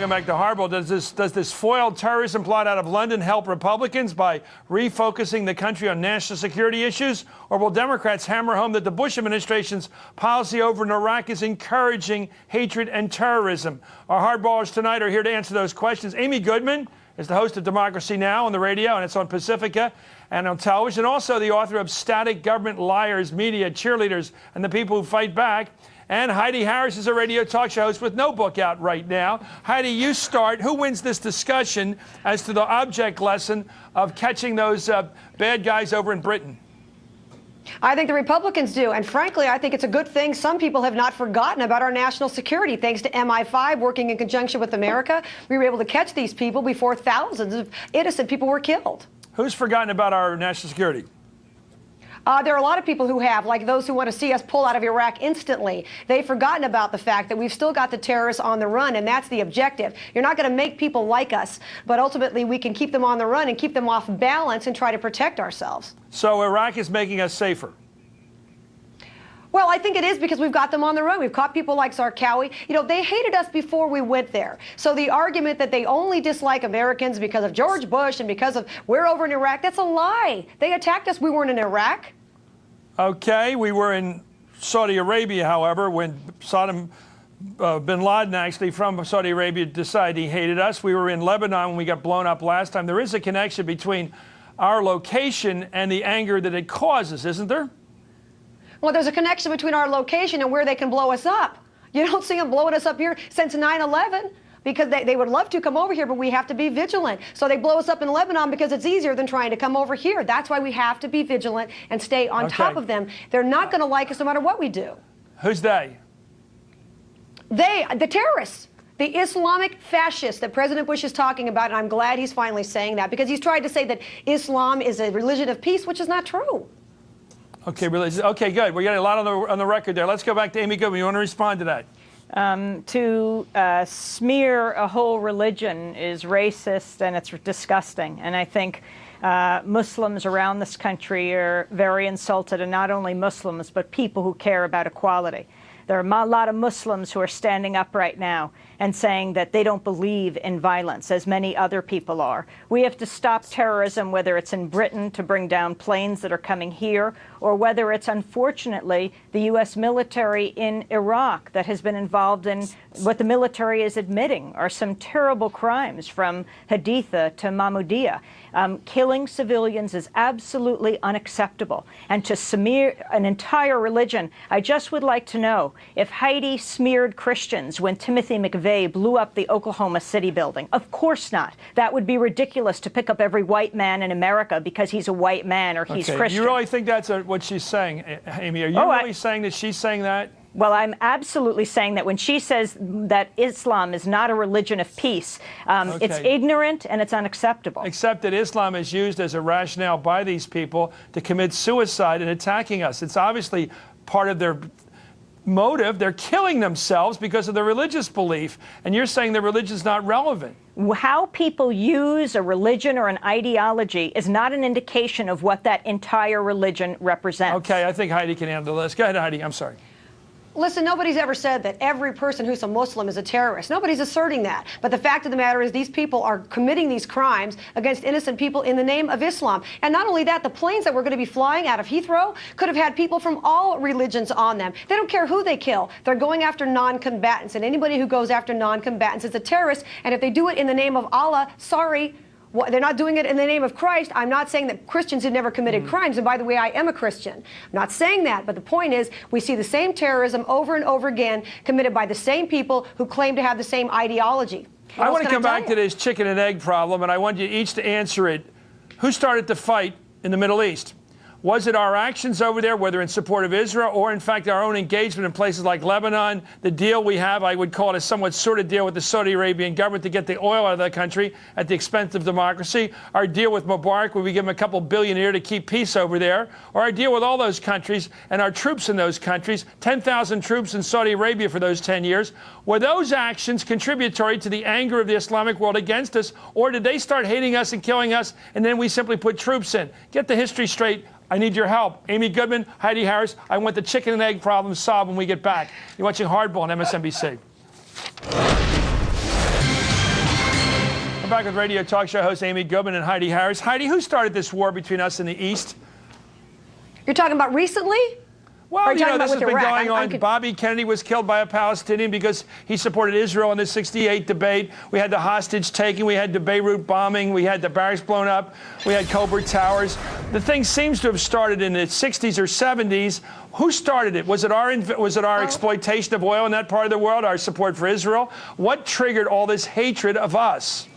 Welcome back to Hardball. Does this foiled terrorism plot out of London help Republicans by refocusing the country on national security issues? Or will Democrats hammer home that the Bush administration's policy over in Iraq is encouraging hatred and terrorism? Our hardballers tonight are here to answer those questions. Amy Goodman is the host of Democracy Now! On the radio, and it's on Pacifica and on television. Also the author of Static Government Liars, Media, Cheerleaders, and the People Who Fight Back. And Heidi Harris is a radio talk show host with no book out right now. Heidi, you start. Who wins this discussion as to the object lesson of catching those bad guys over in Britain? I think the Republicans do. And frankly, I think it's a good thing some people have not forgotten about our national security. Thanks to MI5 working in conjunction with America, we were able to catch these people before thousands of innocent people were killed. Who's forgotten about our national security? There are a lot of people who have, like those who want to see us pull out of Iraq instantly. They've forgotten about the fact that we've still got the terrorists on the run, and that's the objective. You're not going to make people like us, but ultimately we can keep them on the run and keep them off balance and try to protect ourselves. So Iraq is making us safer? Well, I think it is because we've got them on the run. We've caught people like Zarqawi. You know, they hated us before we went there. So the argument that they only dislike Americans because of George Bush and because of we're over in Iraq, that's a lie. They attacked us. We weren't in Iraq. Okay, we were in Saudi Arabia, however, when Saddam bin Laden, actually from Saudi Arabia, decided he hated us. We were in Lebanon when we got blown up last time. There is a connection between our location and the anger that it causes, isn't there? Well, there's a connection between our location and where they can blow us up. You don't see them blowing us up here since 9/11. Because they would love to come over here, but we have to be vigilant. So they blow us up in Lebanon because it's easier than trying to come over here. That's why we have to be vigilant and stay on top of them. They're not going to like us no matter what we do. Who's they? The terrorists. The Islamic fascists that President Bush is talking about, and I'm glad he's finally saying that, because he's tried to say that Islam is a religion of peace, which is not true. Okay, okay, good. We got a lot on the record there. Let's go back to Amy Goodman. You want to respond to that? To smear a whole religion is racist and it's disgusting. And I think Muslims around this country are very insulted, and not only Muslims, but people who care about equality. There are a lot of Muslims who are standing up right now and saying that they don't believe in violence, as many other people are. We have to stop terrorism, whether it's in Britain to bring down planes that are coming here, or whether it's, unfortunately, the U.S. military in Iraq that has been involved in what the military is admitting are some terrible crimes, from Haditha to Mahmudiyah. Killing civilians is absolutely unacceptable. And to smear an entire religion, I just would like to know if Heidi smeared Christians when Timothy McVeigh blew up the Oklahoma City building. Of course not. That would be ridiculous to pick up every white man in America because he's a white man or he's Christian. You really think that's what she's saying, Amy? Are you really saying that she's saying that? Well, I'm absolutely saying that when she says that Islam is not a religion of peace, it's ignorant and it's unacceptable. Except that Islam is used as a rationale by these people to commit suicide and attacking us. It's obviously part of their motive. They're killing themselves because of their religious belief, and you're saying the religion's not relevant. How people use a religion or an ideology is not an indication of what that entire religion represents. Okay, I think Heidi can handle this. Go ahead, Heidi. I'm sorry. Listen, nobody's ever said that every person who's a Muslim is a terrorist. Nobody's asserting that. But the fact of the matter is these people are committing these crimes against innocent people in the name of Islam. And not only that, the planes that were going to be flying out of Heathrow could have had people from all religions on them. They don't care who they kill. They're going after non-combatants. And anybody who goes after non-combatants is a terrorist. And if they do it in the name of Allah, sorry, they're not doing it in the name of Christ. I'm not saying that Christians have never committed crimes. And by the way, I am a Christian. I'm not saying that. But the point is, we see the same terrorism over and over again committed by the same people who claim to have the same ideology. I want to come back to this chicken and egg problem, and I want you each to answer it. Who started the fight in the Middle East? Was it our actions over there, whether in support of Israel or, in fact, our own engagement in places like Lebanon? The deal we have, I would call it a somewhat sordid deal with the Saudi Arabian government to get the oil out of that country at the expense of democracy. Our deal with Mubarak, where we give him a couple billion a year to keep peace over there. Or our deal with all those countries and our troops in those countries, 10,000 troops in Saudi Arabia for those 10 years. Were those actions contributory to the anger of the Islamic world against us? Or did they start hating us and killing us, and then we simply put troops in? Get the history straight. I need your help. Amy Goodman, Heidi Harris. I want the chicken and egg problem solved when we get back. You're watching Hardball on MSNBC. back with radio talk show host Amy Goodman and Heidi Harris. Heidi, who started this war between us and the East? You're talking about recently? Well, you know, this has been going on. Bobby Kennedy was killed by a Palestinian because he supported Israel in the '68 debate. We had the hostage taking. We had the Beirut bombing. We had the barracks blown up. We had Cobra Towers. The thing seems to have started in the '60s or '70s. Who started it? Was it our exploitation of oil in that part of the world, our support for Israel? What triggered all this hatred of us?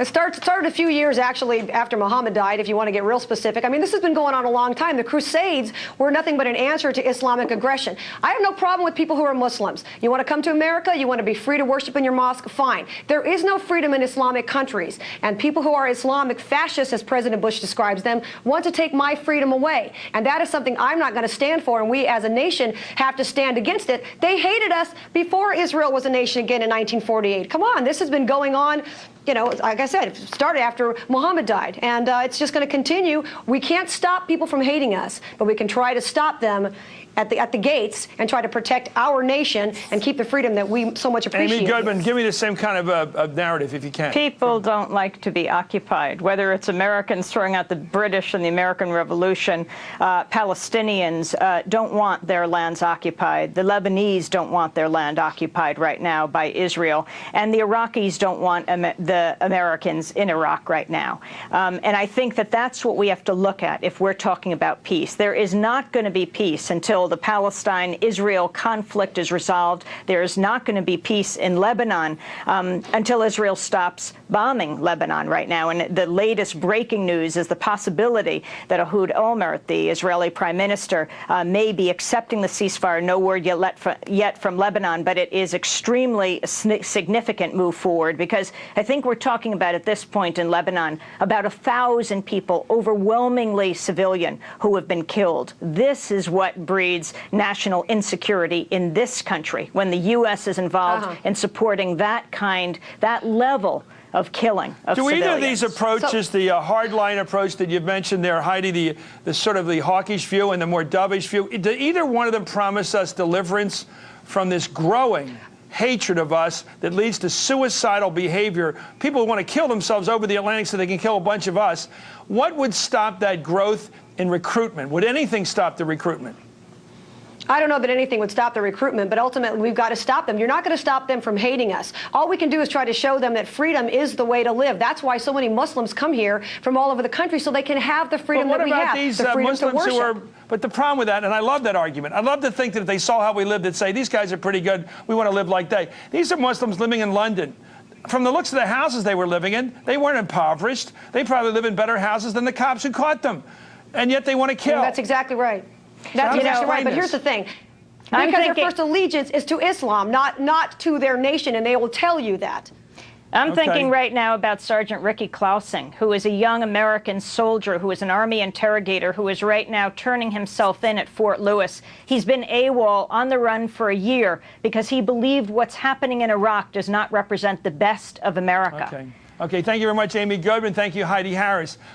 It started a few years, actually, after Muhammad died, if you want to get real specific. I mean, this has been going on a long time. The Crusades were nothing but an answer to Islamic aggression. I have no problem with people who are Muslims. You want to come to America? You want to be free to worship in your mosque? Fine. There is no freedom in Islamic countries. And people who are Islamic fascists, as President Bush describes them, want to take my freedom away. And that is something I'm not going to stand for, and we as a nation have to stand against it. They hated us before Israel was a nation again in 1948. Come on, this has been going on. You know, like I said, it started after Muhammad died, and it's just going to continue. We can't stop people from hating us, but we can try to stop them at the gates and try to protect our nation and keep the freedom that we so much appreciate. Amy Goodman, give me the same kind of narrative, if you can. People don't like to be occupied, whether it's Americans throwing out the British and the American Revolution. Palestinians don't want their lands occupied. The Lebanese don't want their land occupied right now by Israel. And the Iraqis don't want the Americans in Iraq right now. And I think that that's what we have to look at if we're talking about peace. There is not going to be peace until the Palestine-Israel conflict is resolved. There is not going to be peace in Lebanon until Israel stops bombing Lebanon right now. And the latest breaking news is the possibility that Ehud Olmert, the Israeli prime minister, may be accepting the ceasefire. No word yet from Lebanon, but it is extremely significant move forward, because I think we're talking about, at this point in Lebanon, about 1,000 people, overwhelmingly civilian, who have been killed. This is what breeds national insecurity in this country, when the U.S. is involved in supporting that level of killing of civilians. Do either of these approaches, the hardline approach that you've mentioned there, Heidi, the sort of the hawkish view and the more dovish view, do either one of them promise us deliverance from this growing hatred of us that leads to suicidal behavior? People want to kill themselves over the Atlantic so they can kill a bunch of us. What would stop that growth in recruitment? Would anything stop the recruitment? I don't know that anything would stop the recruitment, but ultimately we've got to stop them. You're not going to stop them from hating us. All we can do is try to show them that freedom is the way to live. That's why so many Muslims come here from all over the country, so they can have the freedom that we have. These Muslims who are, but the problem with that, and I love that argument, I'd love to think that if they saw how we lived, they'd say, these guys are pretty good, we want to live like they. These are Muslims living in London. From the looks of the houses they were living in, they weren't impoverished. They probably live in better houses than the cops who caught them. And yet they want to kill. That's exactly right. That's exactly right. But here's the thing. Because their first allegiance is to Islam, not to their nation, and they will tell you that. I'm thinking right now about Sergeant Ricky Klausing, who is a young American soldier who is an Army interrogator who is right now turning himself in at Fort Lewis. He's been AWOL, on the run for a year, because he believed what's happening in Iraq does not represent the best of America. Okay, thank you very much, Amy Goodman. Thank you, Heidi Harris.